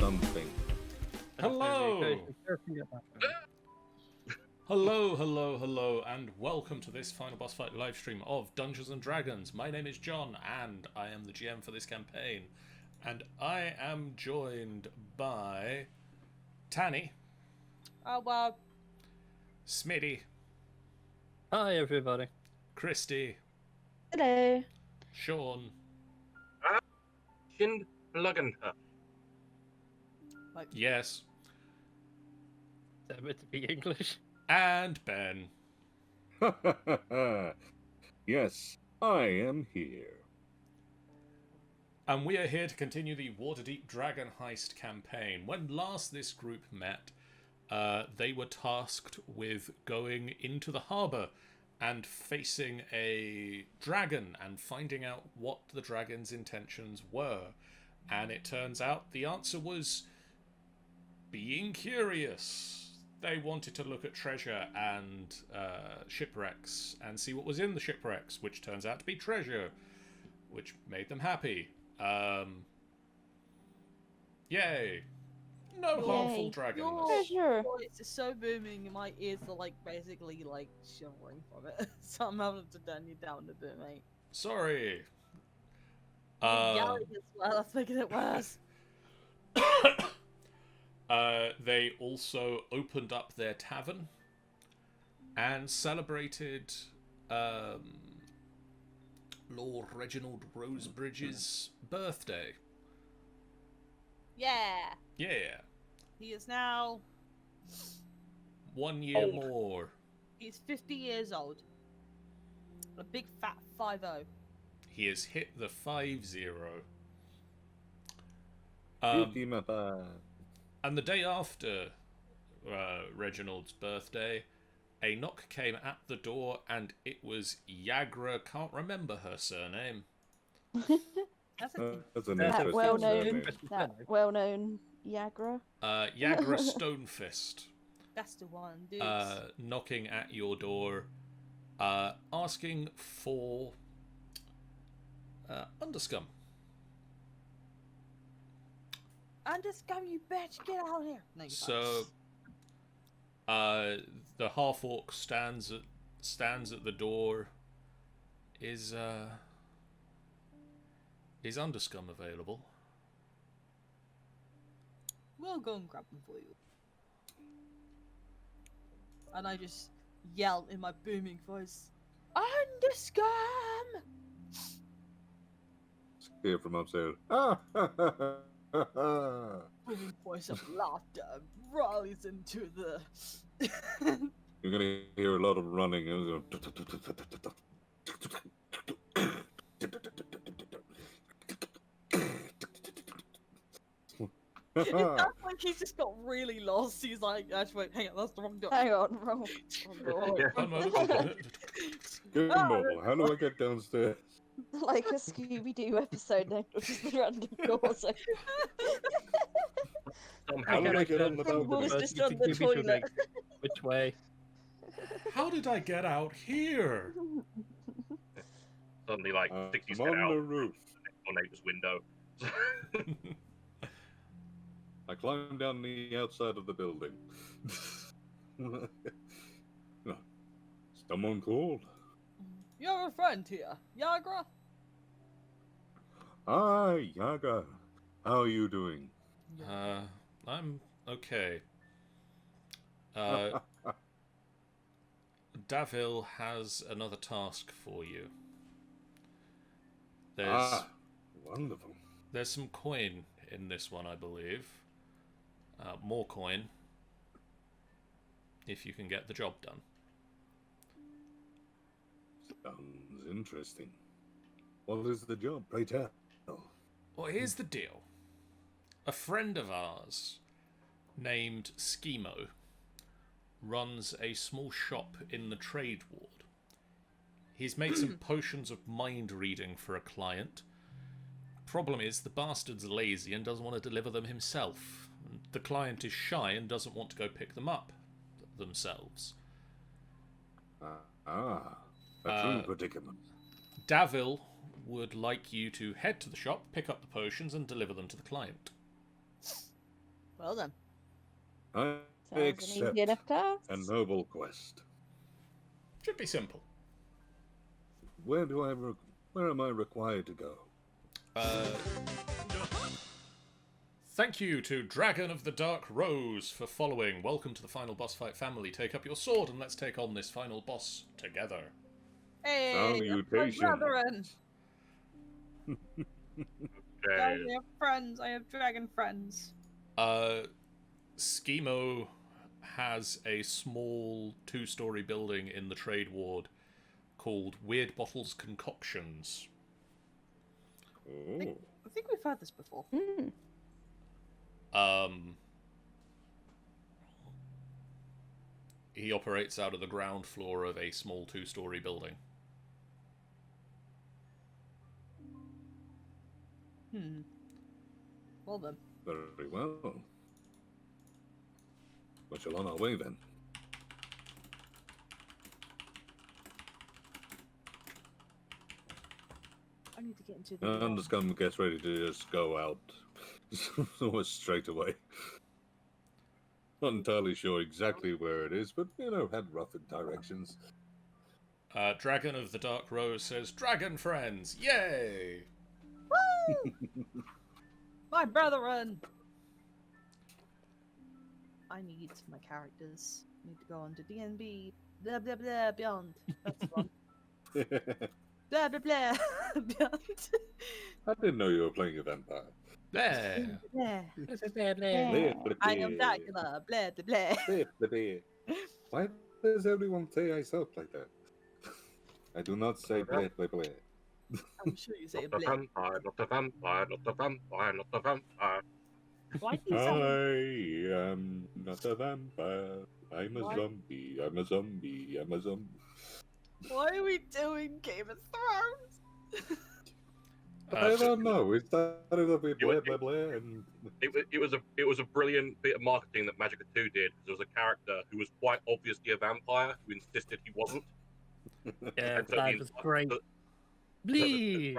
something. Hello! Hello, and welcome to this Final Boss Fight livestream of Dungeons & Dragons. My name is John, and I am the GM for this campaign. And I am joined by Tanny. Oh, well. Smitty. Hi, everybody. Christy. Hello. Sean. Shind Luggenter. Yes. Is that meant to be English? And Ben. Yes, I am here. And we are here to continue the Waterdeep Dragon Heist campaign. When last this group met, they were tasked with going into the harbour and facing a dragon and finding out what the dragon's intentions were. And it turns out the answer was being curious. They wanted to look at treasure and shipwrecks and see what was in the shipwrecks, which turns out to be treasure, which made them happy. Yay! No harmful dragons. Treasure. It's so booming, my ears are basically shivering from it. So I'm having to turn you down a bit, mate. Sorry. Yelling as well, that's making it worse. They also opened up their tavern and celebrated Lord Reginald Rosebridge's birthday. Yeah. Yeah. He is now... 1 year Old. more. He's 50 years old. A big fat 50. He has hit the 50. And the day after Reginald's birthday, a knock came at the door, and it was Yagra. Can't remember her surname. That's a thing. That's an That's interesting well-known. surname. That well-known Yagra. Yagra Stonefist. That's the one, dude. Knocking at your door, asking for Underscum. Underscum, you bitch, get out here. No, you So, the half orc stands at the door. Is Underscum available? We'll go and grab them for you. And I just yell in my booming voice, Underscum! Hear from upstairs. Booming voice of laughter rallies into the... You're gonna hear a lot of running. It sounds like he's just got really lost. He's like, actually, wait, hang on, that's the wrong door. Hang on, wrong. One moment. Good mobile. How do I get downstairs? Like a Scooby-Doo episode, no, just the random doors. How did I get on the balcony? Was just on the toilet. Which way? How did I get out here? Suddenly, 60s I'm get on out the roof. on neighbor's window. I climbed down the outside of the building. No. Someone called. You're a friend here, Yagra? Hi, Yaga. How are you doing? I'm okay. Davil has another task for you. Wonderful. There's some coin in this one, I believe. More coin. If you can get the job done. Sounds interesting. What is the job, pray tell? Well, here's the deal. A friend of ours, named Schemo, runs a small shop in the trade ward. He's made some potions of mind reading for a client. Problem is, the bastard's lazy and doesn't want to deliver them himself. The client is shy and doesn't want to go pick them up themselves. A true predicament. Davil would like you to head to the shop, pick up the potions, and deliver them to the client. Well then. I Sounds an accept easy enough task. a noble quest. Should be simple. Where am I required to go? Thank you to Dragon of the Dark Rose for following. Welcome to the final boss fight family. Take up your sword and let's take on this final boss together. Hey, Salutations. my brethren. Okay. I have friends. I have dragon friends. Schemo has a small 2-story building in the trade ward called Weird Bottles Concoctions. Oh. I think we've had this before. Mm. He operates out of the ground floor of a small 2-story building. Well then. Very well. We're on our way then. I need to get into the. Underscum gets ready to just go out almost straight away. Not entirely sure exactly where it is, but, had rough directions. Dragon of the Dark Rose says, "Dragon friends, yay!" Woo! My brethren. I need my characters. I need to go on to D&B. Blah blah blah beyond. That's the one. Blah blah blah beyond. I didn't know you were playing a vampire. There. Yeah. Yeah. I am Dracula. Blah blah blah. Why does everyone say I sound like that? I do not say blah blah blah. I'm sure you say Not a blah. vampire, not a vampire, not a vampire, not a vampire. Why do you sound? I am not a vampire. I'm a Why? zombie. I'm a zombie. I'm a zombie. Why are we doing Game of Thrones? I don't know. It started off with You blah would- blah blah, and It was a brilliant bit of marketing that Magica 2 did, because there was a character who was quite obviously a vampire who insisted he wasn't. Yeah, And so that the- was great. the- Bleed.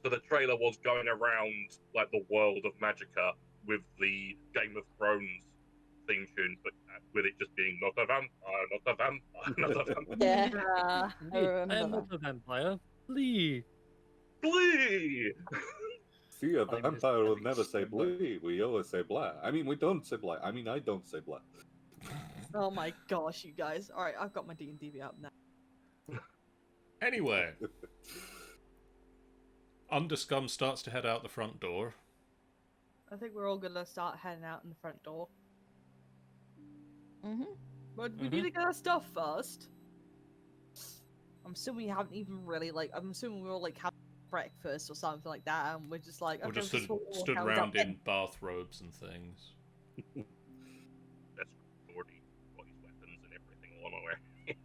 So the trailer was going around like the world of Magica with the Game of Thrones theme tune, but with it just being not a vampire, not a vampire, not a vampire. Yeah, Yeah. I remember I am that. not a vampire. Bleed. Glee! see, a I'm vampire will just never say having fun. blee. We always say blah. I mean, we don't say blah. I mean, I don't say blah. Oh my gosh, you guys. Alright, I've got my D&D up now. Anyway, Underscum starts to head out the front door. I think we're all gonna start heading out in the front door. Mm-hmm. But we need to get our stuff first. I'm assuming we haven't even really, I'm assuming we're all, having breakfast or something like that, and we're just like, Or okay, just we'll stood, walk stood out around without in bathrobes and things. That's already got his weapons and everything along the way.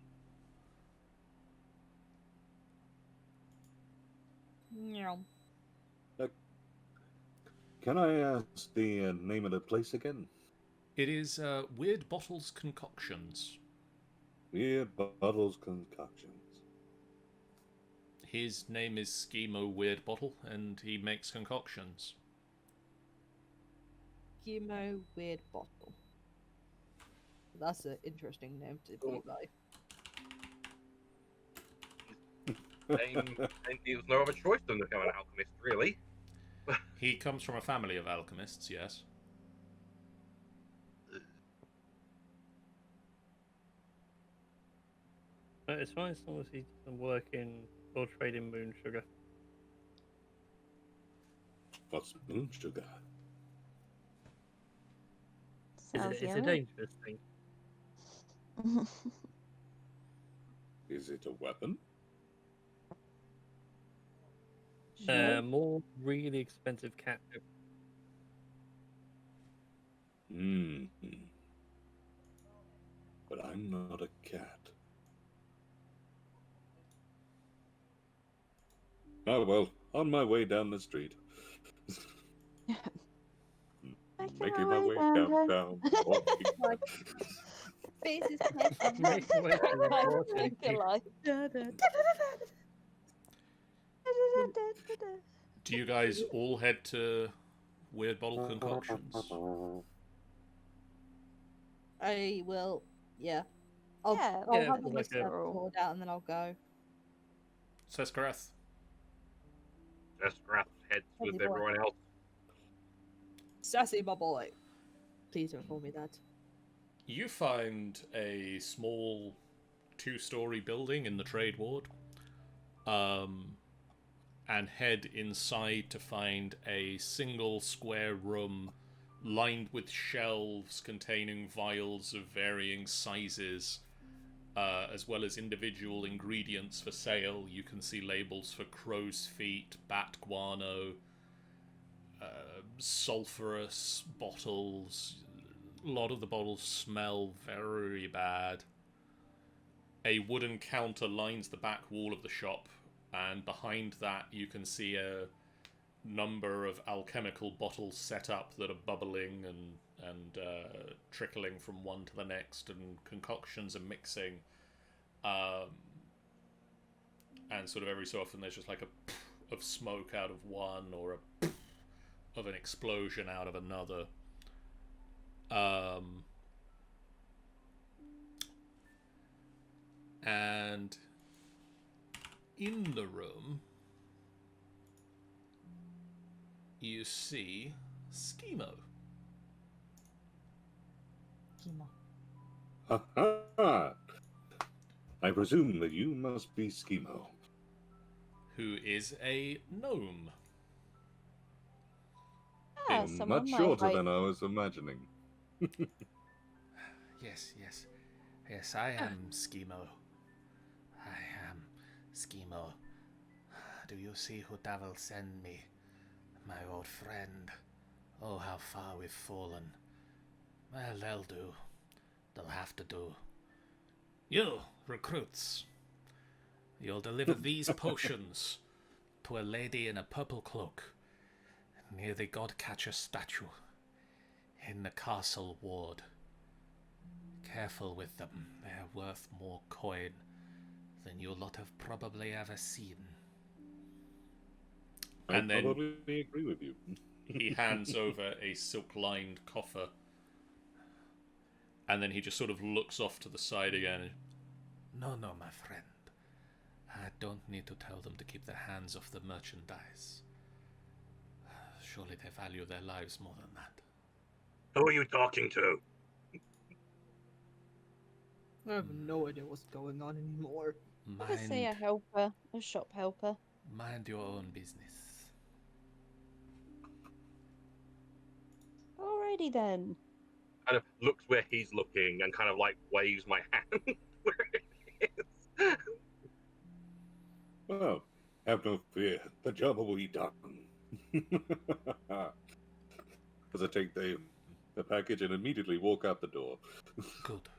Meow. Can I ask the name of the place again? It is Weird Bottles Concoctions. Weird Bottles Concoctions. His name is Schemo Weird Bottle, and he makes concoctions. Chemo Weird Bottle. That's an interesting name to be like. And there's no other choice than to become an alchemist, really. He comes from a family of alchemists, yes. But it's fine as long as he doesn't work in or trade in moon sugar. What's moon sugar? Sounds It's a yummy. dangerous thing. Is it a weapon? More really expensive cat food. Hmm. But I'm not a cat. Oh well, on my way down the street. Making my way downtown. walking down. Faces Make way for the water. Do you guys all head to Weird Bottle Concoctions? I will. Yeah. I'll, Yeah, I'll yeah, have but my like a- sword out and then I'll go. Says Gareth. Just grab heads with Bloody boy. everyone else. Sassy, my boy. Please don't call me that. You find a small 2-story building in the trade ward, and head inside to find a single square room lined with shelves containing vials of varying sizes, as well as individual ingredients for sale. You can see labels for crow's feet, bat guano, sulphurous bottles. A lot of the bottles smell very bad. A wooden counter lines the back wall of the shop, and behind that you can see a number of alchemical bottles set up that are bubbling and trickling from one to the next, and concoctions are mixing. And sort of every so often there's just like a of smoke out of one, or a of an explosion out of another. And in the room, you see Schemo. Kimo. Ha! I presume that you must be Schemo. Who is a gnome. Yeah, Much someone my shorter height. than I was imagining. Yes, I am Schemo. I am Schemo. Do you see who devil send me? My old friend. Oh, how far we've fallen. Well, they'll do. They'll have to do. You, recruits. You'll deliver these potions to a lady in a purple cloak near the Godcatcher statue in the castle ward. Careful with them. They're worth more coin than you lot have probably ever seen. I And then probably agree with you. he hands over a silk-lined coffer. And then he just sort of looks off to the side again. No, my friend. I don't need to tell them to keep their hands off the merchandise. Surely they value their lives more than that. Who are you talking to? I have no idea what's going on anymore. I could say a helper, a shop helper. Mind your own business. Alrighty then. Kind of looks where he's looking and kind of like waves my hand where it is. Well, have no fear. The job will be done. As I take the package and immediately walk out the door. Good.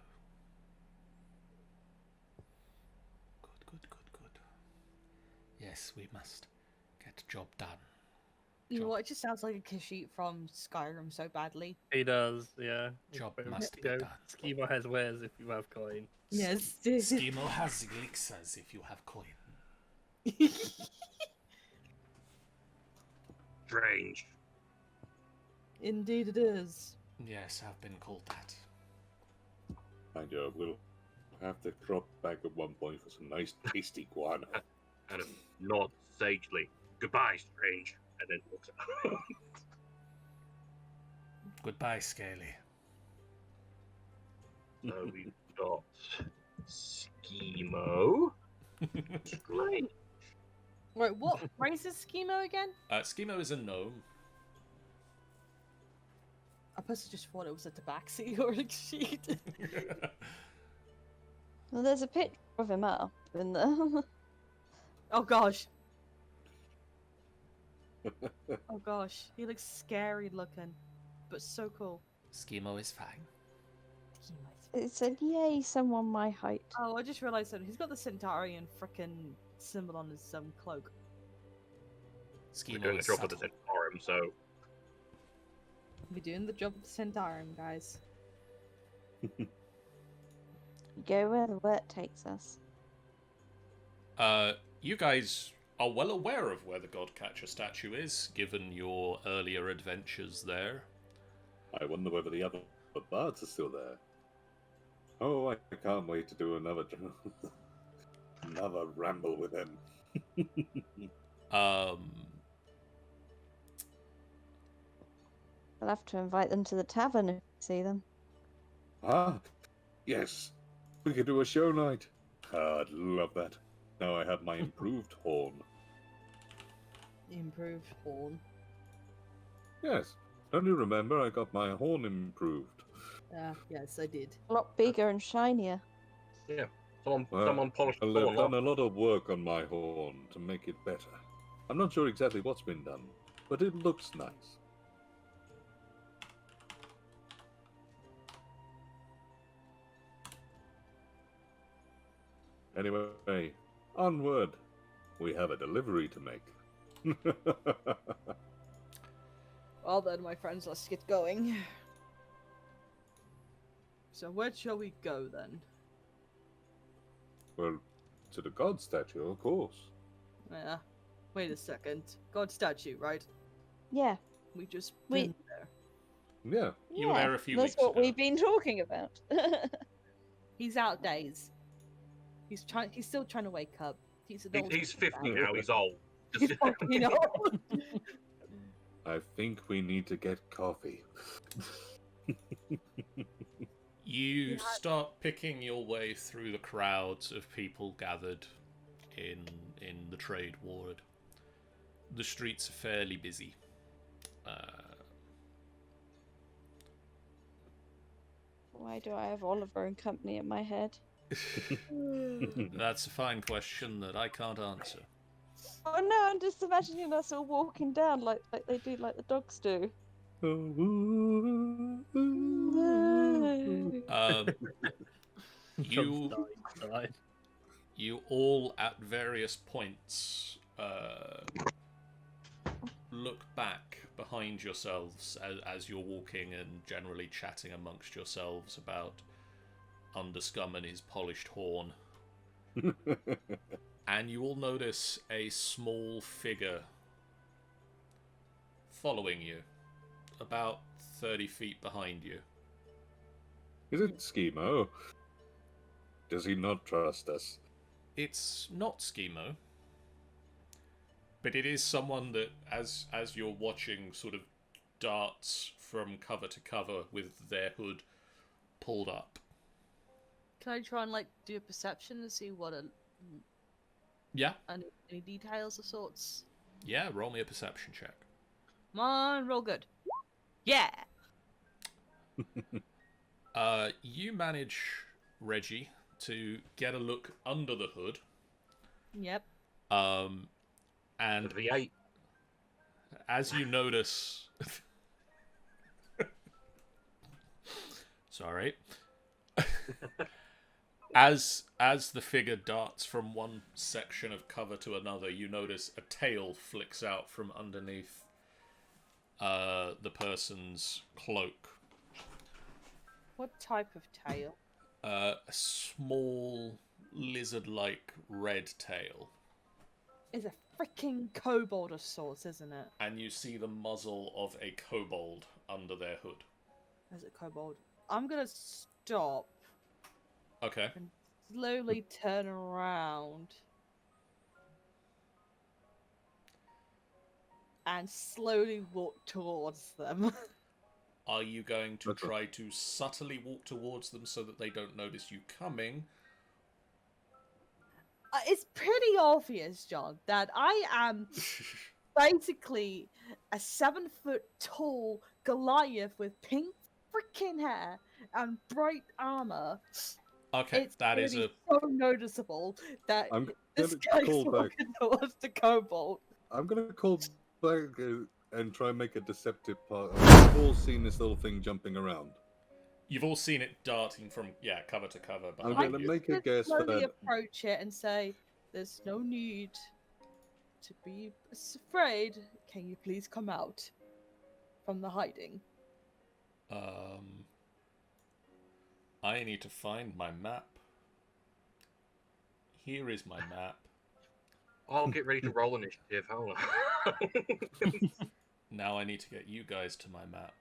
Yes, we must get job done. You know Job. what? It just sounds like a Kashyyyk from Skyrim so badly. He does, yeah. Job But, must be you know, done. Schema has wares if you have coin. Yes. Schemo has elixirs if you have coin. Strange. Indeed it is. Yes, I've been called that. I will have to drop back at one point for some nice tasty guano. Kind of nod sagely. Goodbye, Strange. And then walks out. Goodbye, Scaly. So we've got Schemo. Strange. Wait, what race is Schemo again? Schemo is a gnome. I personally just thought it was a tabaxi or a sheet. Well, there's a picture of him up in the. Oh gosh. Oh gosh. He looks scary looking, but so cool. Schemo is fine. It said, "Yay, someone my height." Oh, I just realised that he's got the Centaurian frickin' symbol on his cloak. We're Schemo doing the is job of the subtle. Centaurium, so We're doing the job of the Centaurium, guys. Go where the work takes us. You guys are well aware of where the Godcatcher statue is, given your earlier adventures there. I wonder whether the other bards are still there. Oh, I can't wait to do another another ramble with him. Um, I'll have to invite them to the tavern if you see them. Ah, yes. We could do a show night. I'd love that. Now I have my improved horn. Improved horn. Yes. Don't you remember I got my horn improved? Yes, I did. A lot bigger and shinier. Yeah. Someone, Well, someone polished the Well, horn they've done off. a lot of work on my horn to make it better. I'm not sure exactly what's been done, but it looks nice. Anyway, onward. We have a delivery to make. Well then, my friends, let's get going. So where shall we go then? Well, to the god statue, of course. Yeah. Wait a second. God statue, right? Yeah. We just We- been there. Yeah. You were yeah, there a few that's weeks what ago. we've been talking about. He's out days. He's trying. He's still trying to wake up. He's an old He's man. 50 now. He's old. He's fucking old. I think we need to get coffee. You start picking your way through the crowds of people gathered in the trade ward. The streets are fairly busy. Why do I have Oliver and company in my head? That's a fine question that I can't answer. Oh no, I'm just imagining us all walking down like they do, like the dogs do. You Died. you all at various points look back behind yourselves as you're walking and generally chatting amongst yourselves about Underscum and his polished horn. And you all notice a small figure following you, about 30 feet behind you. Is it Schemo? Does he not trust us? It's not Schemo, but it is someone that, as you're watching, sort of darts from cover to cover with their hood pulled up. Can I try and like do a perception and see what Yeah, any details of sorts? yeah. Roll me a perception check. Come on, roll good. Yeah. You manage, Reggie, to get a look under the hood. Yep. And The 8. as you notice, sorry, as the figure darts from one section of cover to another, you notice a tail flicks out from underneath the person's cloak. What type of tail? A small lizard-like red tail. Is a freaking kobold of sorts, isn't it? And you see the muzzle of a kobold under their hood. Is it kobold? I'm gonna stop Okay. and slowly turn around. And slowly walk towards them. Are you going to Okay. try to subtly walk towards them so that they don't notice you coming? It's pretty obvious, John, that I am basically a 7-foot tall Goliath with pink freaking hair and bright armor. Okay, It's that is really a... so noticeable that I'm this gonna guy's call back. walking towards the kobold. I'm gonna call back and try and make a deceptive part. We've all seen this little thing jumping around. You've all seen it darting from, cover to cover. I'm behind gonna you. make a Just guess slowly that approach it and say, "There's no need to be afraid. Can you please come out from the hiding?" I need to find my map. Here is my map. I'll get ready to roll initiative. Hold on. Now I need to get you guys to my map.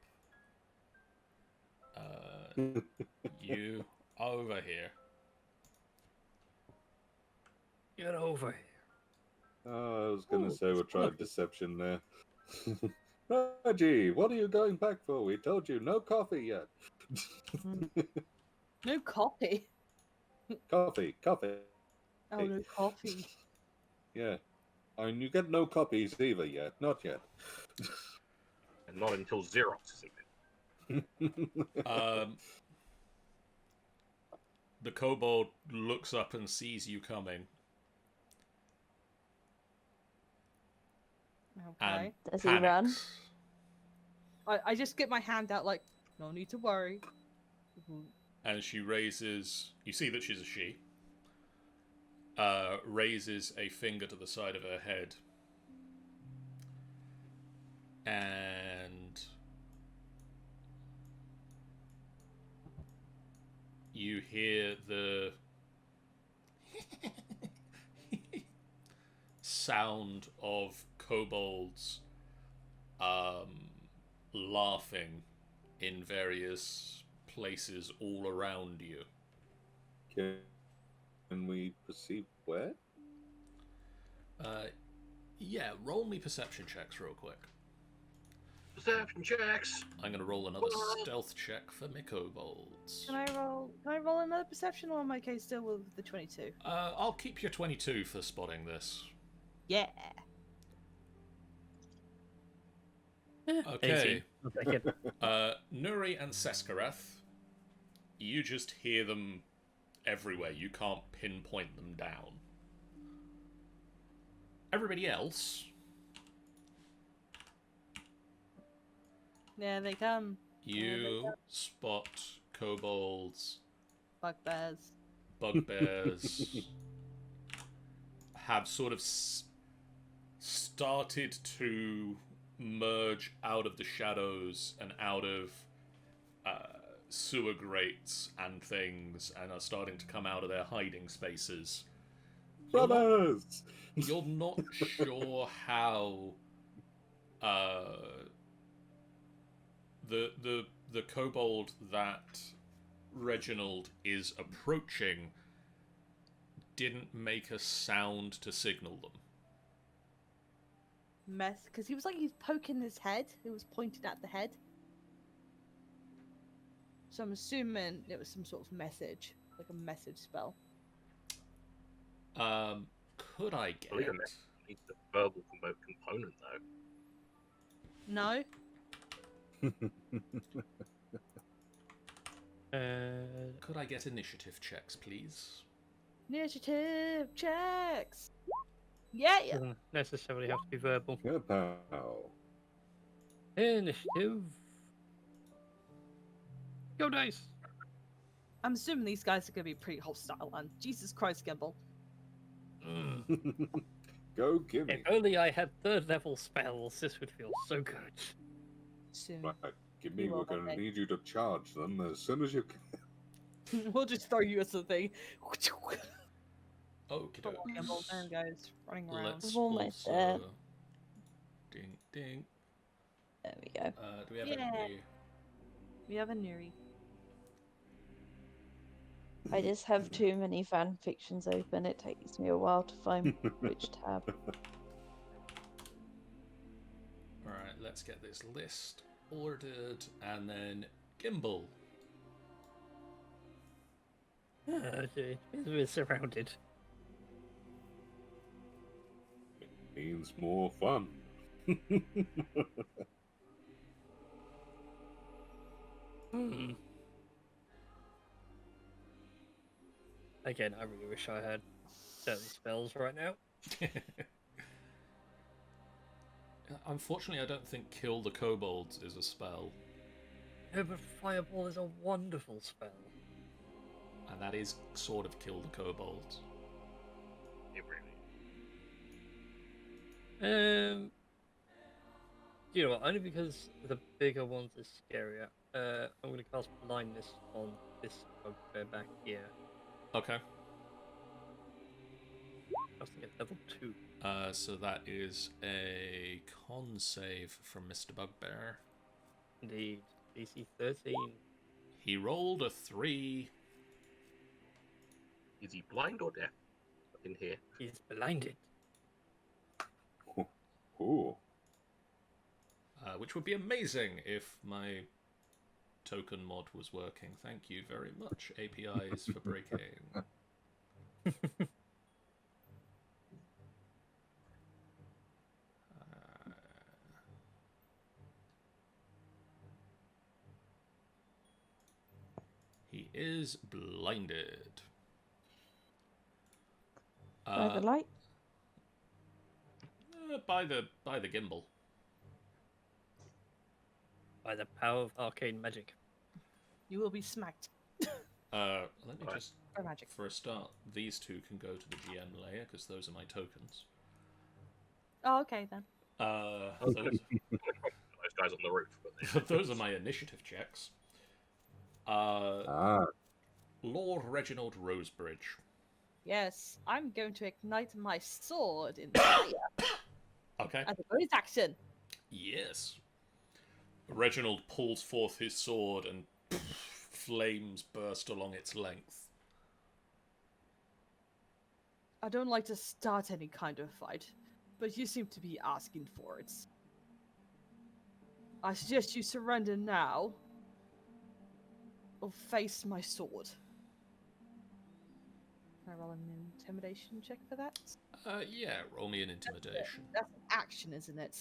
You over here. Get over here. Oh, I was going Ooh, to say we'll try coffee. deception there. Reggie, what are you going back for? We told you no coffee yet. No copy. Coffee. Oh, no coffee. Yeah. And you get no copies either yet. Not yet. And not until Xerox is invented. The kobold looks up and sees you coming. Okay. And Does he run? panics. I just get my hand out like, no need to worry. And she raises... You see that she's a she. Raises a finger to the side of her head. And... you hear the... sound of kobolds laughing in various places all around you. Can we perceive where? Yeah, roll me perception checks real quick. Perception checks. I'm going to roll another stealth check for my kobolds. Can I roll another perception, or am I okay still with the 22? I'll keep your 22 for spotting this. Yeah. Okay. Easy. Nuri and Seskareth, you just hear them everywhere. You can't pinpoint them down. Everybody else, There they come. you spot kobolds, Bugbears. bugbears, have sort of started to merge out of the shadows and out of sewer grates and things, and are starting to come out of their hiding spaces. Brothers! You're not sure how the kobold that Reginald is approaching didn't make a sound to signal them. Mess, because he was like he's poking his head. It was pointed at the head. So I'm assuming it was some sort of message, like a message spell. Could I get Believe it. Needs the verbal component though. No. Could I get initiative checks, please? Initiative checks. Yeah. Doesn't necessarily have to be verbal. Kapow. Initiative. Go dice. I'm assuming these guys are going to be pretty hostile, and Jesus Christ, Gimbal. Go gimme. If only I had third level spells, this would feel so good. Soon. Right, gimme, You we're will, going to okay. need you to charge them as soon as you can. We'll just throw you as the thing. Okie Gimbal, there goes, running around. Let's We're almost also... there. Ding, ding. There we go. Do we have Yeah. any... We have a Nuri. I just have too many fan fictions open. It takes me a while to find which tab. Alright, let's get this list ordered, and then Gimbal. We're surrounded. Means more fun. Again, I really wish I had certain spells right now. Unfortunately, I don't think Kill the Kobolds is a spell, No, but Fireball is a wonderful spell. and that is sort of Kill the Kobolds. It really. You know what? Only because the bigger ones is scarier. I'm going to cast blindness on this bugbear back here. Okay. Casting at level 2. So that is a con save from Mr. Bugbear. Indeed. DC 13. He rolled a 3. Is he blind or deaf? In here. He's blinded. Ooh. Which would be amazing if my token mod was working. Thank you very much, APIs, for breaking. He is blinded. By the light? By the gimbal. By the power of arcane magic. You will be smacked Let me Right. just, by magic. for a start, these two can go to the GM layer because those are my tokens. Oh, okay then. Those, Those guys on the roof. But those are my initiative checks. Ah. Lord Reginald Rosebridge. Yes, I'm going to ignite my sword in fire Okay. as a bonus action. Yes. Reginald pulls forth his sword and flames burst along its length. I don't like to start any kind of fight, but you seem to be asking for it. I suggest you surrender now, or face my sword. Can I roll an intimidation check for that? Yeah, roll me an intimidation. That's an action, isn't it?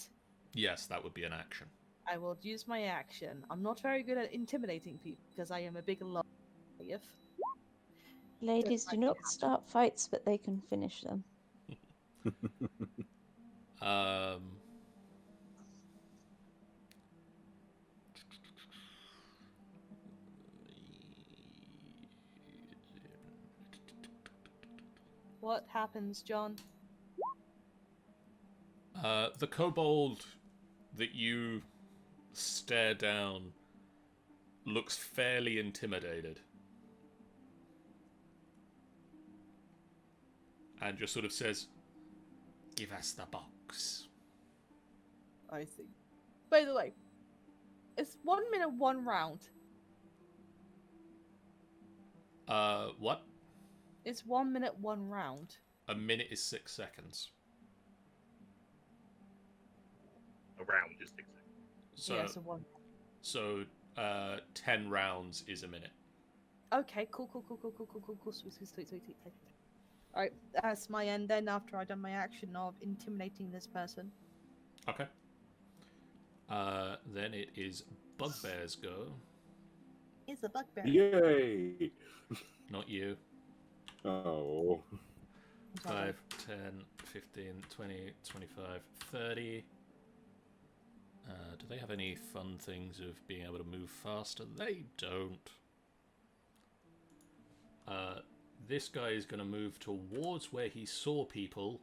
Yes, that would be an action. I will use my action. I'm not very good at intimidating people because I am a big liar. Ladies do not start fights, but they can finish them. What happens, John? The kobold that you stare down looks fairly intimidated. And just sort of says, "Give us the box." I see. By the way, it's 1 minute, 1 round. What? It's 1 minute, 1 round. A minute is 6 seconds. a round is 6 seconds. So, Yeah, so 1. so 10 rounds is a minute. Okay, cool. Sweet. Alright, that's my end then after I've done my action of intimidating this person. Okay. Then it is Bugbear's go. It's a bugbear. Yay! Not you. Oh. 5, 10, 15, 20, 25, 30. Do they have any fun things of being able to move faster? They don't. This guy is going to move towards where he saw people.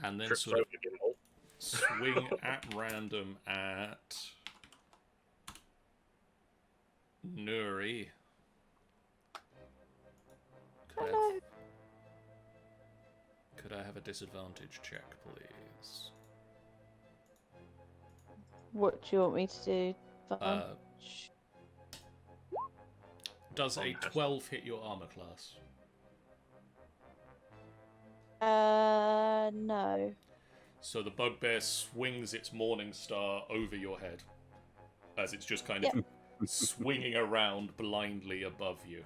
And then Trips sort of over the gimbal. swing at random at Nuri. Hello. Could I have a disadvantage check, please? What do you want me to do? Fun? Does a 12 hit your armor class? No. So the bugbear swings its morning star over your head as it's just kind of swinging around blindly above you.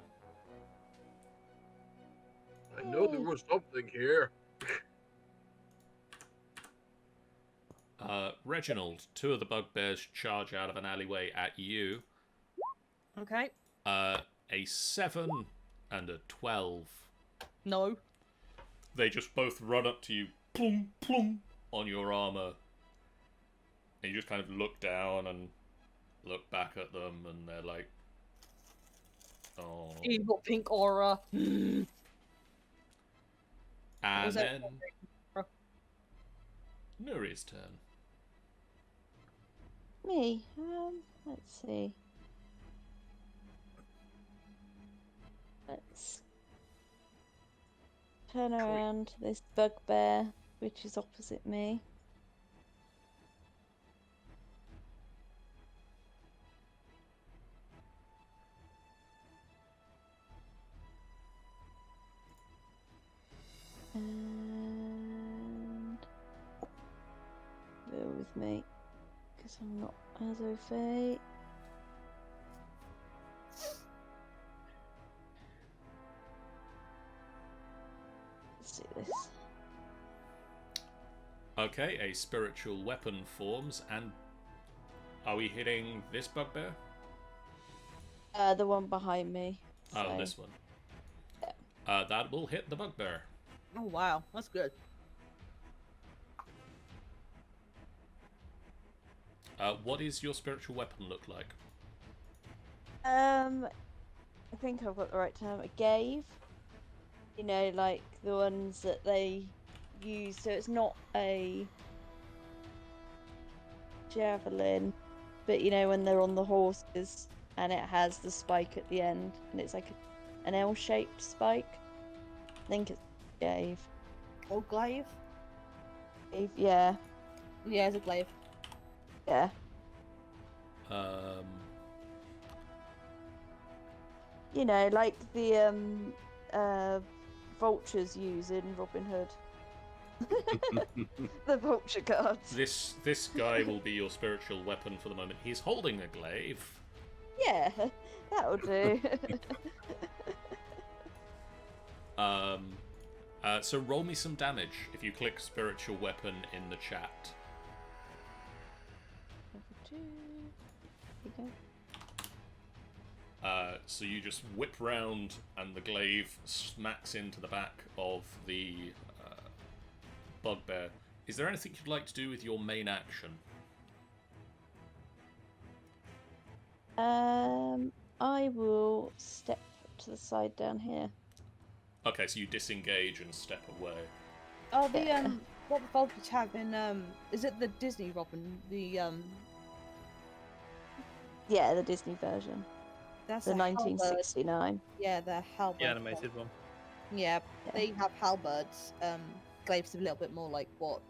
I know there was something here. Reginald, 2 of the bugbears charge out of an alleyway at you. Okay. A 7 and a 12. No. They just both run up to you, plum, plum, on your armor. And you just kind of look down and look back at them, and they're like, oh. Evil pink aura. And Was that- then Nuri's turn. Me? Let's see. Let's turn around to this bugbear, which is opposite me. with me. Because I'm not as au fait. Let's do this. Okay, a spiritual weapon forms, and are we hitting this bugbear? The one behind me. Oh, so- this one. Yeah. That will hit the bugbear. Oh wow, that's good. What is your spiritual weapon look like? I think I've got the right term. A gave. You know, like the ones that they use. So it's not a javelin, but you know when they're on the horses and it has the spike at the end, and it's like an L-shaped spike. I think it's gave. Or glaive? Gave, yeah, Yeah, it's a glaive. yeah. You know, like the vultures use in Robin Hood. The vulture cards. This guy will be your spiritual weapon for the moment. He's holding a glaive. Yeah, that'll do. So roll me some damage if you click spiritual weapon in the chat. There you go. So you just whip round and the glaive smacks into the back of the bugbear. Is there anything you'd like to do with your main action? I will step to the side down here. Okay, so you disengage and step away. Oh, the Yeah. what the vultures have in is it the Disney Robin? The Yeah, the Disney version. that's The a halberd. 1969. Yeah, the halberd. The animated one. Yeah, Yeah. they have halberds. Glaives are a little bit more like what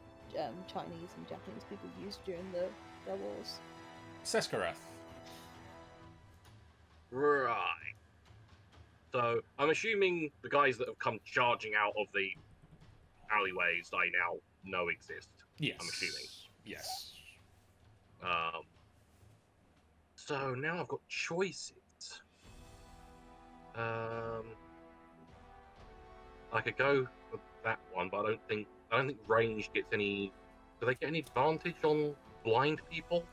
Chinese and Japanese people used during their wars. Seskarath. Right. So I'm assuming the guys that have come charging out of the alleyways I now know exist. Yes. I'm assuming. Yes. So now I've got choices. I could go for that one, but I don't think range gets any. Do they get any advantage on blind people?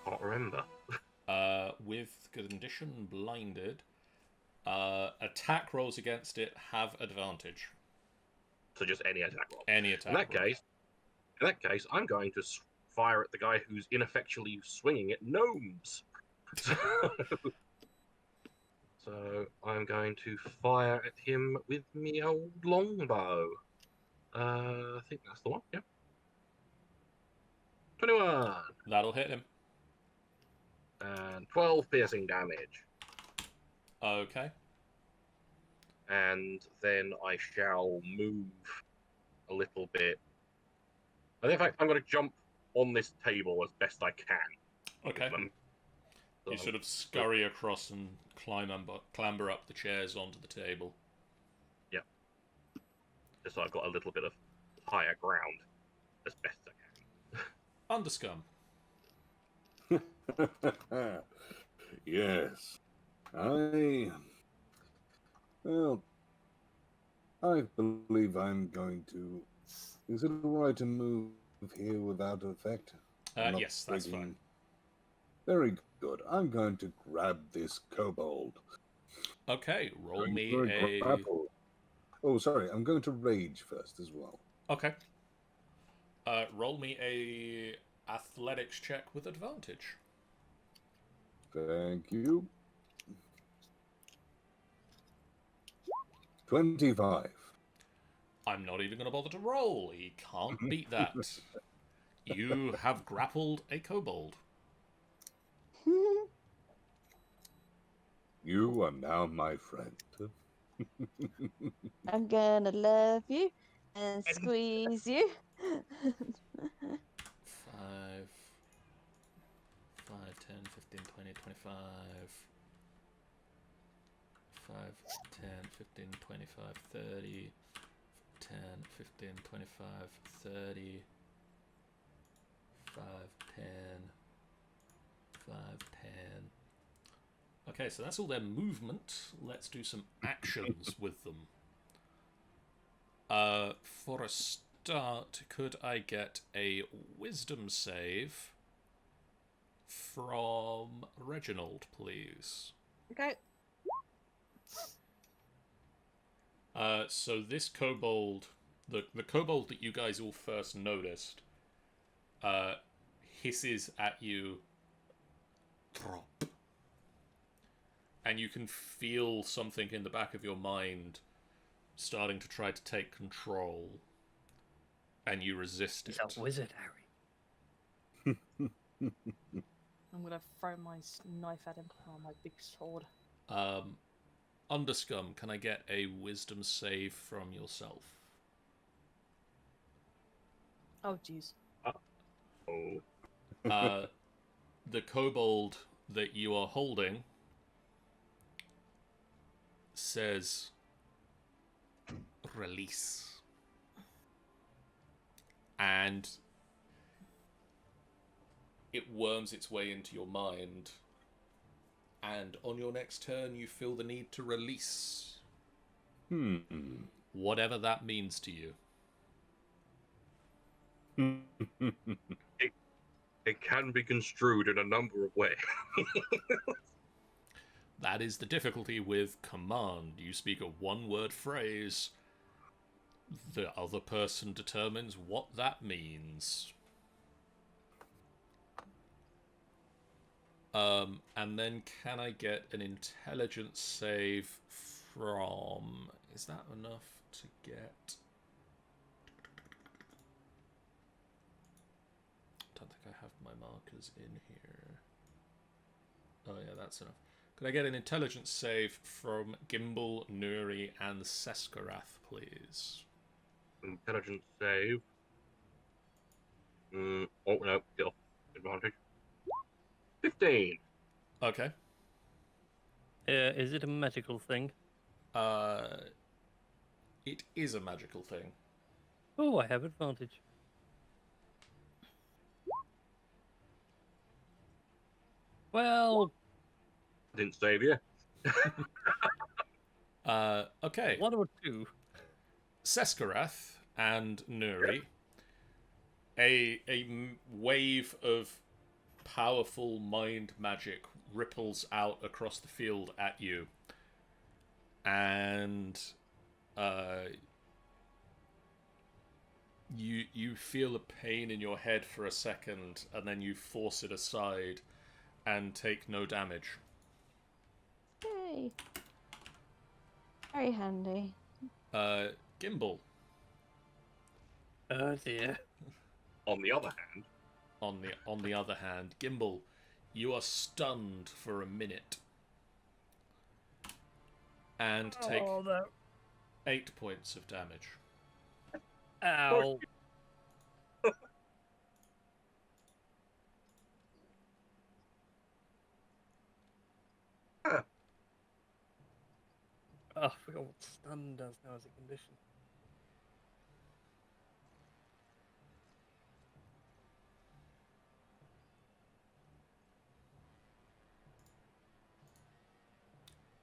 Can't remember. With condition blinded, attack rolls against it have advantage. So just any attack roll. Any attack In that roll. case, I'm going to fire at the guy who's ineffectually swinging at gnomes. So I'm going to fire at him with me old longbow. I think that's the one. Yeah. 21 That'll hit him. and 12 piercing damage, Okay. and then I shall move a little bit. And in fact, I'm going to jump on this table as best I can. Okay. So You sort of scurry across and clamber up the chairs onto the table. just so I've got a little bit of higher ground as best I can. Underscum. Yes. I believe I'm going to. Is it alright to move here without effect? I'm not Yes, that's breaking- fine. Very good. I'm going to grab this kobold. Okay, roll Going me for a... grapple. Oh, sorry. I'm going to rage first as well. Okay. Roll me a athletics check with advantage. Thank you. 25. I'm not even going to bother to roll. He can't beat that. You have grappled a kobold. You are now my friend. I'm gonna love you and squeeze you. 5, 10, 15, 20, 25. 5, 10, 15, 25, 30, 10, 15, 25, 30, 5, 10, 5, 10. Okay, so that's all their movement. Let's do some actions with them. For a start, could I get a wisdom save from Reginald, please? Okay. So this kobold, the kobold that you guys all first noticed, hisses at you, drop. And you can feel something in the back of your mind starting to try to take control. And you resist it. He's a wizard, Harry. I'm gonna throw my knife at him. Oh, my big sword. Underscum, can I get a wisdom save from yourself? Oh, jeez. Oh. The kobold that you are holding says, release. And it worms its way into your mind. And on your next turn, you feel the need to release. Whatever that means to you. It can be construed in a number of ways. That is the difficulty with command. You speak a one-word phrase. The other person determines what that means. And then can I get an intelligence save from... Is that enough to get... Don't think I have my markers in here. Oh yeah, that's enough. Could I get an intelligence save from Gimbal, Nuri, and Seskarath, please? Intelligence save. Oh no, still advantage. 15. Okay. Is it a magical thing? It is a magical thing. Oh, I have advantage. Well, Didn't save you. Okay. 1 or 2. Seskarath and Nuri, a wave of powerful mind magic ripples out across the field at you, and you feel a pain in your head for a second, and then you force it aside and take no damage. Yay. Very handy. Gimbal, Oh dear. On the other hand, on the other hand, Gimbal, you are stunned for a minute and take Oh, no. 8 points of damage. Ow. Oh, I forgot what stun does now as a condition.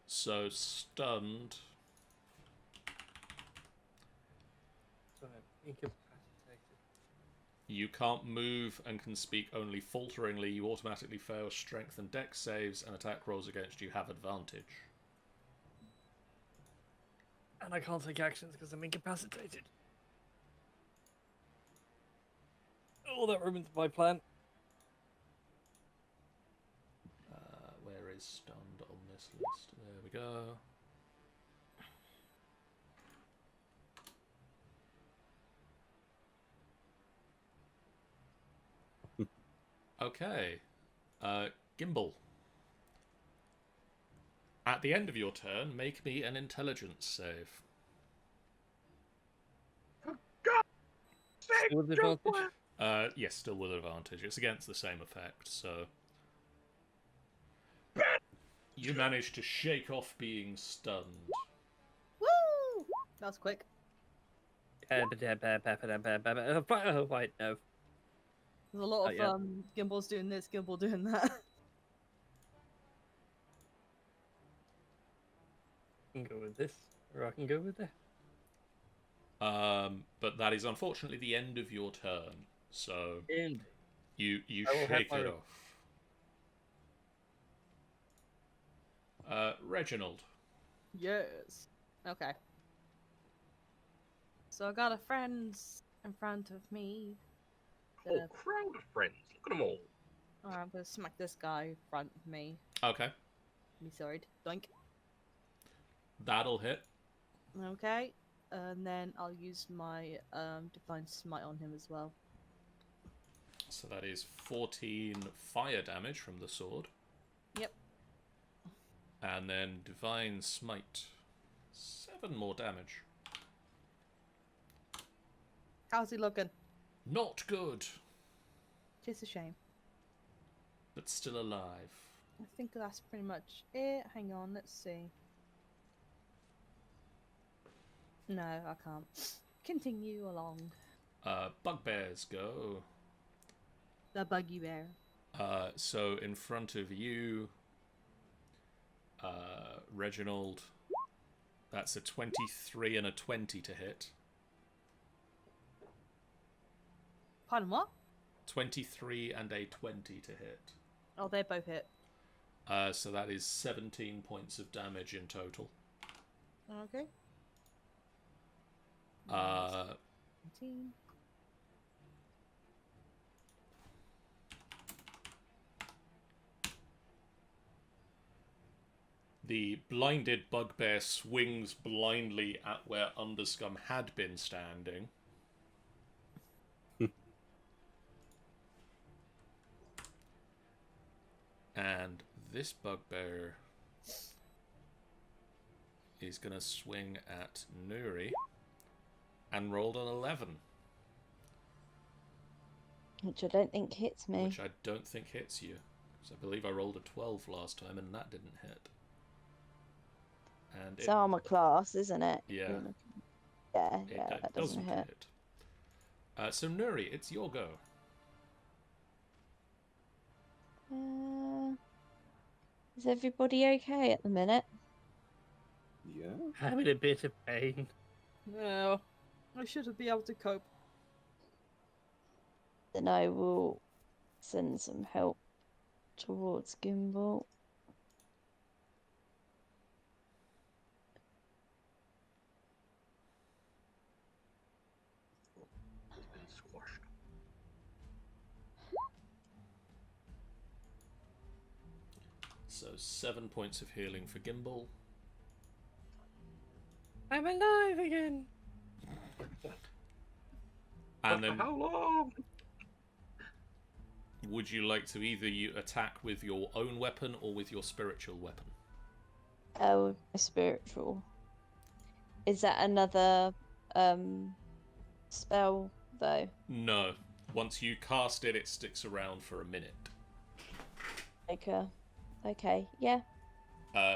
So stunned. So I'm incapacitated. You can't move and can speak only falteringly. You automatically fail strength and dex saves, and attack rolls against you have advantage. And I can't take actions because I'm incapacitated. Oh, that ruins my plan. Where is stunned on this list? There we go. Okay. Gimbal. At the end of your turn, make me an intelligence save. With advantage? Yes, still with advantage. It's against the same effect, so... You manage to shake off being stunned. Woo! That was quick. Oh, wait, no. There's a lot of yeah. Gimbal's doing this, Gimbal doing that. I can go with this, or I can go with that. But that is unfortunately the end of your turn. So And you I will have shake my it off. Reginald. Yes. Okay. So I got a friend in front of me. Whole crowd of friends. Look at them all. Alright, I'm gonna smack this guy in front of me. Okay, Me sword. Doink. that'll hit. Okay. And then I'll use my Divine Smite on him as well. So that is 14 fire damage from the sword. Yep. And then Divine Smite. 7 more damage. How's he looking? Not good, Just a shame. but still alive. I think that's pretty much it. Hang on, let's see. No, I can't. Continue along. Bugbears go. The buggy bear. So in front of you, Reginald, that's a 23 and a 20 to hit. Pardon, what? 23 and a 20 to hit. Oh, they both hit. So that is 17 points of damage in total. Okay. 17. The blinded bugbear swings blindly at where Underscum had been standing. And this bugbear is going to swing at Nuri and rolled an 11, Which I don't think hits me. which I don't think hits you. Because I believe I rolled a 12 last time and that didn't hit. And It's armor class, isn't it? Yeah. Yeah, it that doesn't hit. So Nuri, it's your go. Is everybody okay at the minute? Yeah. having a bit of pain. No. I should be able to cope. Then I will send some help towards Gimbal. He's been squashed. So 7 points of healing for Gimbal. I'm alive again. And then How long? would you like to either you attack with your own weapon or with your spiritual weapon? Oh, a spiritual. Is that another spell though? No. Once you cast it, it sticks around for a minute. Okay, yeah.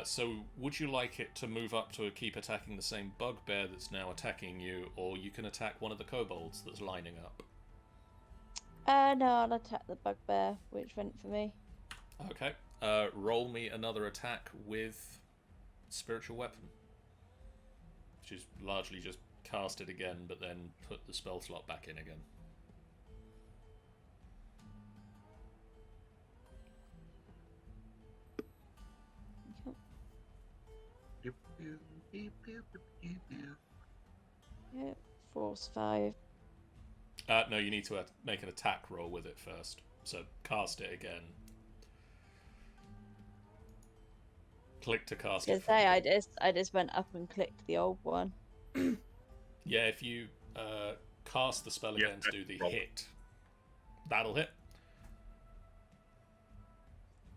So would you like it to move up to keep attacking the same bugbear that's now attacking you, or you can attack one of the kobolds that's lining up? No, I'll attack the bugbear, which went for me. Okay. Roll me another attack with spiritual weapon. Which is largely just cast it again, but then put the spell slot back in again. Yeah, force 5. No, you need to make an attack roll with it first. So cast it again. Click to cast I it. was gonna say, I just went up and clicked the old one. Yeah, if you cast the spell again to do the roll. hit, that'll hit.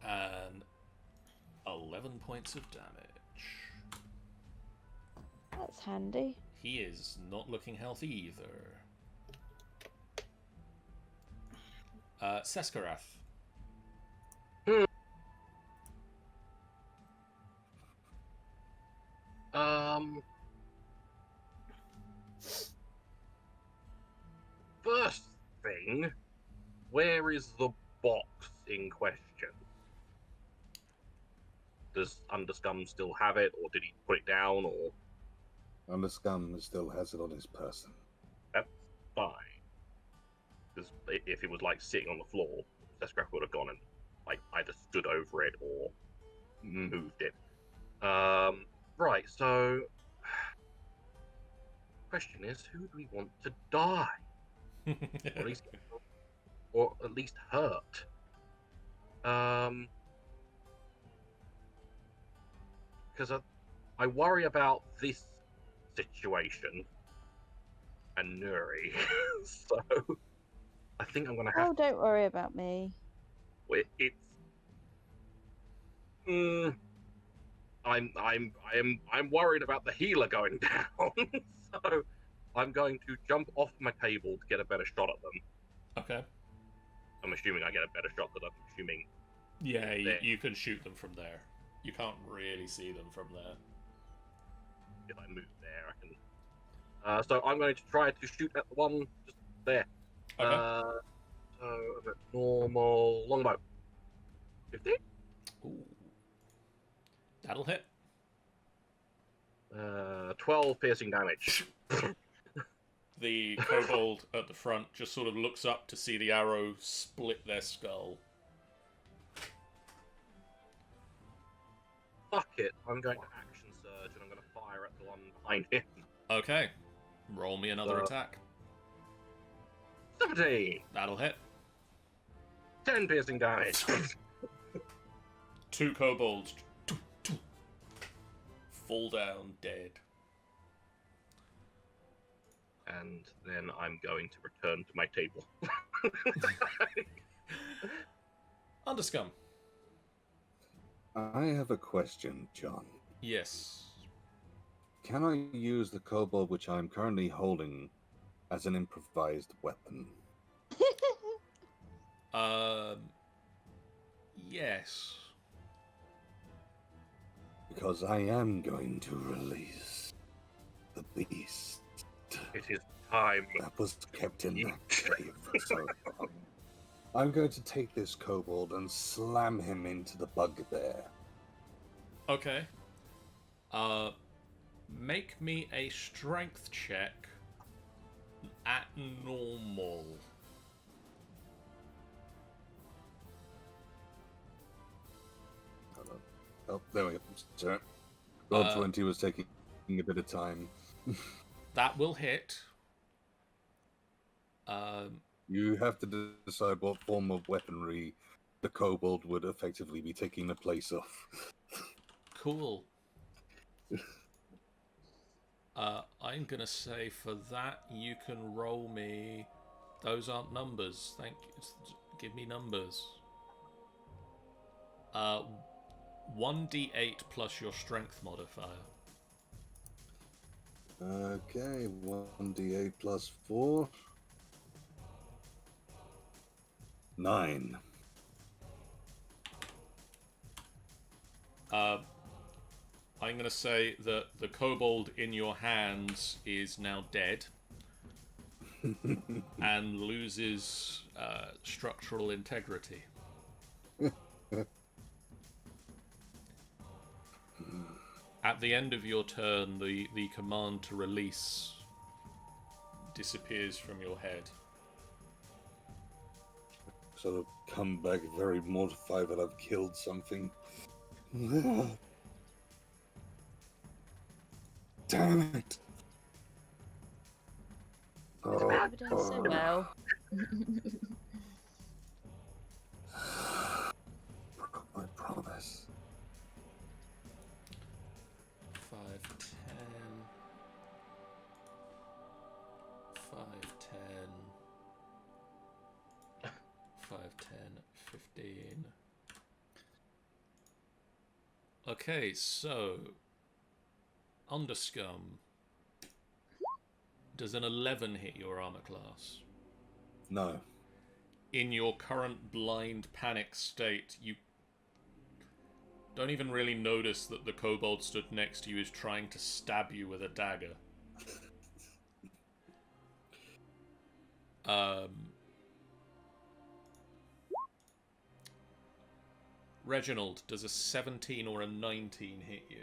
And 11 points of damage. That's handy. He is not looking healthy either. Seskarath. thing, where is the box in question? Does Underscum still have it, or did he put it down, or... Underscum still has it on his person. That's fine. Because if it was, like, sitting on the floor, Sescrap would have gone and, like, either stood over it or moved it. Right, so... Question is, who do we want to die? Or at least hurt? Because I worry about this situation and Nuri, so I think I'm gonna have. Oh, don't worry about me. It's. I'm worried about the healer going down, so I'm going to jump off my table to get a better shot at them. Okay. I'm assuming I get a better shot because I'm assuming. Yeah, you can shoot them from there. You can't really see them from there. If I move there, I can. So I'm going to try to shoot at the one just there. Okay. So a bit normal longbow. 50. Ooh. That'll hit. 12 piercing damage. The kobold at the front just sort of looks up to see the arrow split their skull. Fuck it. I'm going to action surge and I'm going to fire at the one behind him. Okay. Roll me another attack. 17. That'll hit. 10 piercing damage. 2 kobolds fall down dead. And then I'm going to return to my table. Underscum. I have a question, John. Yes. Can I use the kobold which I'm currently holding as an improvised weapon? Yes. Because I am going to release the beast It is time. that was kept in that cave for so long. I'm going to take this kobold and slam him into the bugbear. Okay. Make me a strength check at normal. Hold on. Oh, there we go. Sorry. Roll 20 was taking a bit of time. That will hit. You have to decide what form of weaponry the kobold would effectively be taking the place of. Cool. I'm gonna say for that you can roll me. Those aren't numbers. Thank you. Give me numbers. 1d8 plus your strength modifier. Okay, 1d8 plus 4. 9. I'm going to say that the kobold in your hands is now dead and loses structural integrity. At the end of your turn, the command to release disappears from your head. Sort of come back very mortified that I've killed something. Damn it! Oh, You've done so well. broke my promise. 5, 10. 5, 10. 5, 10, 15. Okay, so Underscum. Does an 11 hit your armor class? No. In your current blind panic state, you don't even really notice that the kobold stood next to you is trying to stab you with a dagger. Reginald, does a 17 or a 19 hit you?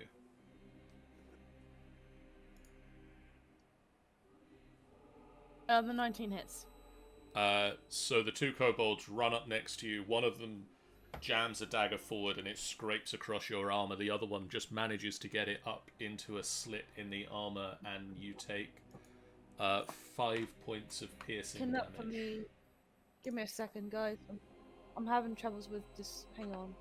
The 19 hits. So the two kobolds run up next to you. One of them jams a dagger forward and it scrapes across your armor. The other one just manages to get it up into a slit in the armor, and you take 5 points of piercing Pin damage. up for me. Give me a second, guys. I'm having troubles with this. Hang on.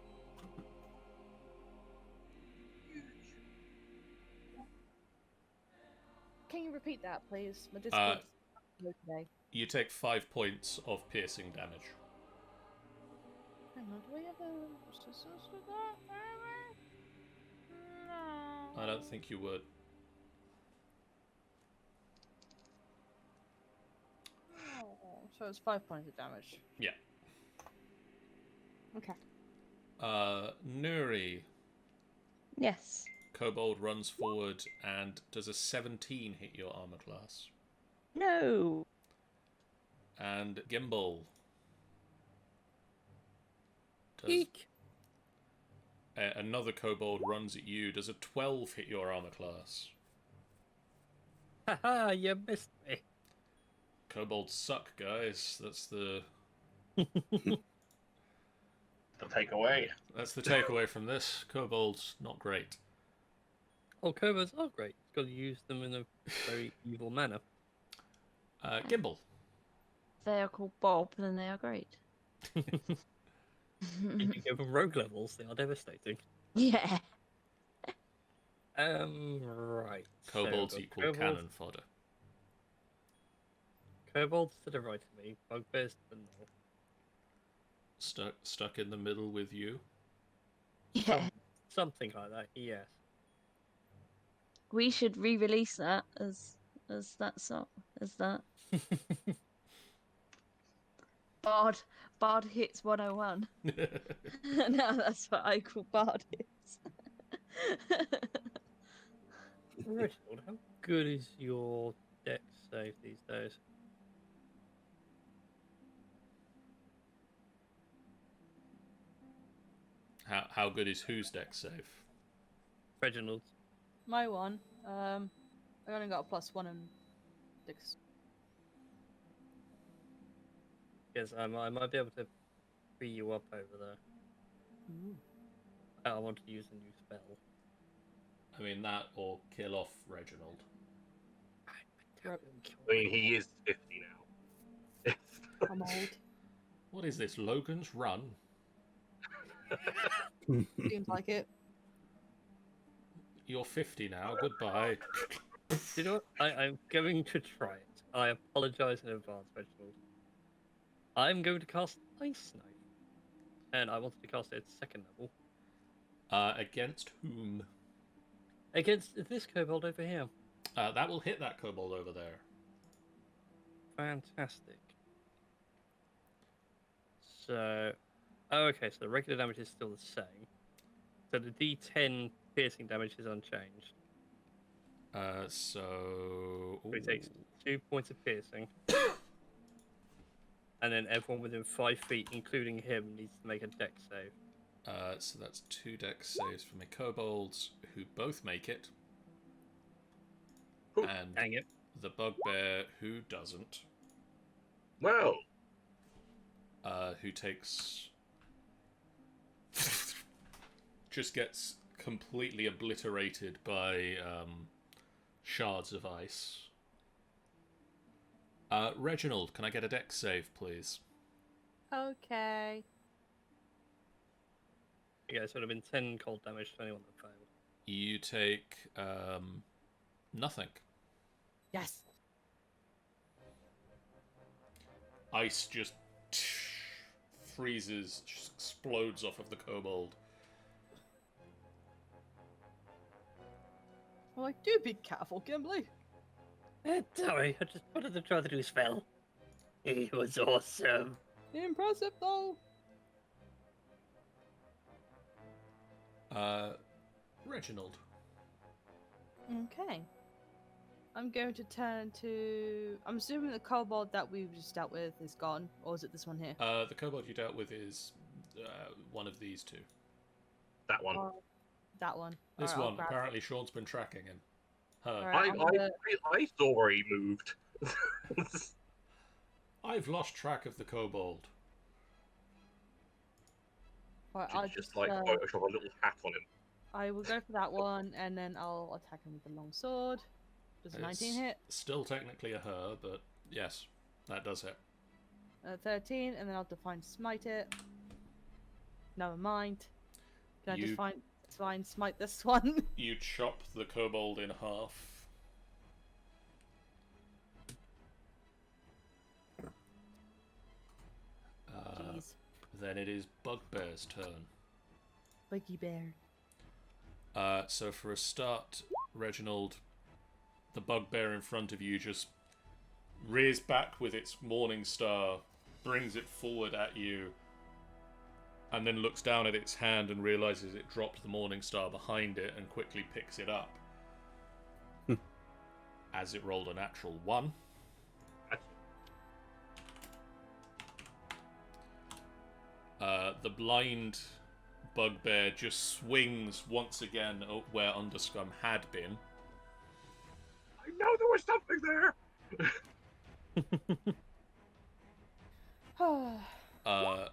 Can you repeat that, please? My Discord's slow today. You take 5 points of piercing damage. Hang on, do we have a... No. I don't think you would. Oh, so it's 5 points of damage. Yeah. Okay. Nuri. Yes. Kobold runs forward and does a 17 hit your armor class. No. And Gimbal. Does, Eek. another kobold runs at you. Does a 12 hit your armor class? Haha, you missed me. Kobolds suck, guys. That's the The takeaway. takeaway from this. Kobolds not great. Oh, kobolds are great. You've got to use them in a very evil manner. Gimbal. They are called Bob, then they are great. If you give them rogue levels, they are devastating. Yeah. Right. Kobolds so equal cannon fodder. Kobolds to the right of me, bugbears to the north. Stuck in the middle with you. Yeah. Something like that, yes. We should re-release that as that song. As that. Bard hits 101. Now that's what I call Bard hits. Reginald, how good is your dex save these days? How good is whose dex save? Reginald's. My one. I only got a +1 in Dex. Yes, I might be able to free you up over there. I want to use a new spell. I mean, that or kill off Reginald. I mean, he is 50 now. I'm old. What is this, Logan's Run? Seems like it. You're 50 now, goodbye. You know what? I'm going to try it. I apologize in advance, Reginald. I'm going to cast Ice Knife. And I wanted to cast it at 2nd level. Against whom? Against this kobold over here. That will hit that kobold over there. Fantastic. So... Oh, okay, so the regular damage is still the same. So the D10 piercing damage is unchanged. So He takes 2 points of piercing. And then everyone within 5 feet, including him, needs to make a dex save. So that's 2 dex saves for my kobolds, who both make it. Ooh, And Dang it. the bugbear, who doesn't. Well, Who takes... just gets completely obliterated by shards of ice. Reginald, can I get a dex save, please? Okay. Yeah, so it would have been 10 cold damage to anyone that failed. You take nothing. Yes. Ice just freezes, just explodes off of the kobold. I'm like, do be careful, Gimli. Sorry, I just wanted to try the new spell. It was awesome. Impressive, though. Reginald. Okay. I'm going to turn to... I'm assuming the kobold that we've just dealt with is gone, or is it this one here? The kobold you dealt with is one of these two. That one. That one. This Alright, I'll one. grab Apparently, Sean's been tracking him. Her. Alright. I saw where he moved. I've lost track of the kobold. I'll just like Photoshop a little hat on him. I will go for that one, and then I'll attack him with the long sword. Does a 19 hit? Still technically a her, but yes, that does hit. 13, and then I'll Divine Smite it. Never mind. Can I just Divine Smite this one? You chop the kobold in half. Jeez. Then it is Bugbear's turn. Buggy Bear. So for a start, Reginald, the bugbear in front of you just rears back with its morning star, brings it forward at you, and then looks down at its hand and realizes it dropped the morning star behind it and quickly picks it up. As it rolled a natural 1. The blind bugbear just swings once again where Underscum had been. I know there was something there!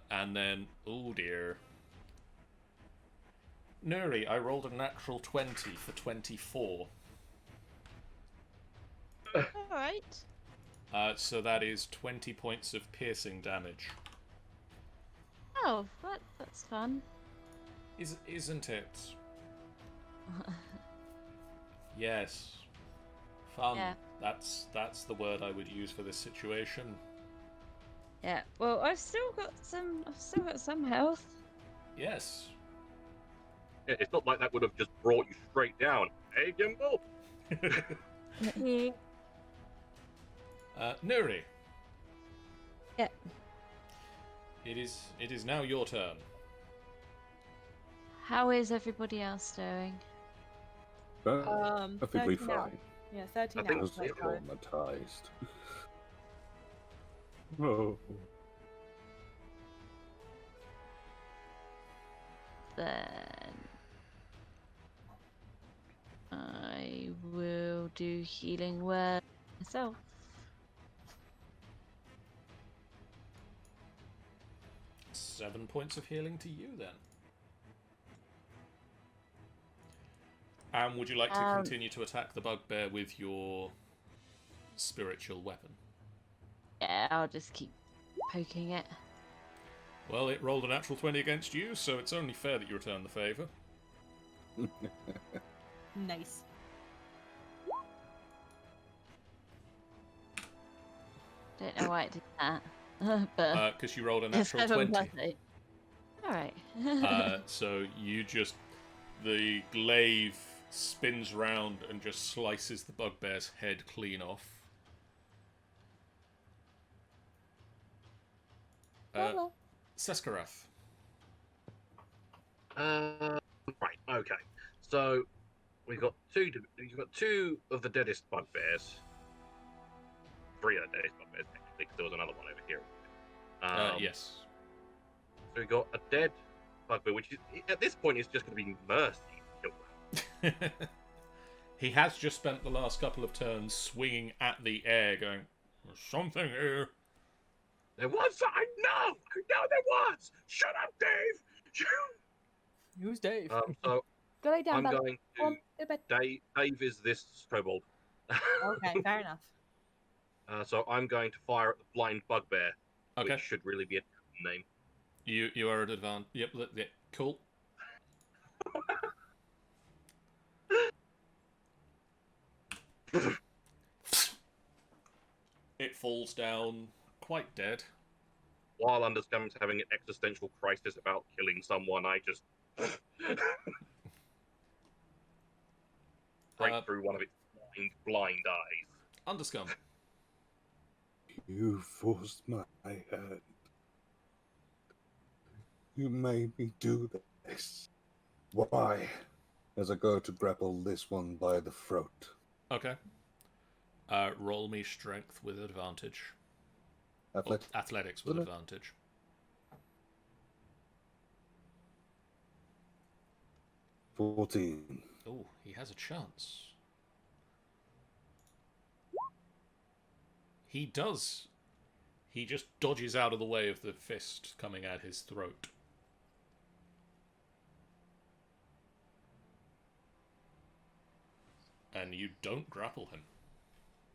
And then, oh dear. Nuri, I rolled a natural 20 for 24. Alright. So that is 20 points of piercing damage. Oh, that's fun. Isn't it? Yes. Fun. Yeah. That's the word I would use for this situation. Yeah. Well, I've still got some health. Yes. It's not like that would have just brought you straight down. Hey, Gimbal! Nuri. Yeah. It is now your turn. How is everybody else doing? Perfectly 13 out. fine. Yeah, 13 I think out. Just Like, traumatized. Oh. Then I will do healing word myself. Seven points of healing to you then. And would you like to continue to attack the bugbear with your spiritual weapon? Yeah, I'll just keep poking it. Well, it rolled a natural 20 against you, so it's only fair that you return the favour. nice. Don't know why it did that. But Because you rolled a natural 20. Alright. So you just... The glaive spins round and just slices the bugbear's head clean off. Seskarath. Right, okay. So, we've got two of the deadest bugbears. 3 of the deadest bugbears, actually, because there was another one over here. Yes. So we've got a dead bugbear, which is, at this point is just going to be mercy. He has just spent the last couple of turns swinging at the air, going, "There's something here." There was! I know there was! Shut up, Dave! Who's Dave? So Go lay down, I'm bud. going Go on, to... go to bed. Dave is this kobold. Okay, fair enough. So I'm going to fire at the blind bugbear, Okay. which should really be a name. You are at advantage. Yep, cool. It falls down, quite dead. While Underscum is having an existential crisis about killing someone, I just break through one of its blind eyes. Underscum. You forced my hand. You made me do this. Why? As I go to grapple this one by the throat. Okay. Roll me strength with advantage. Athletics with advantage. 14. Oh, he has a chance. He does. He just dodges out of the way of the fist coming at his throat. And you don't grapple him.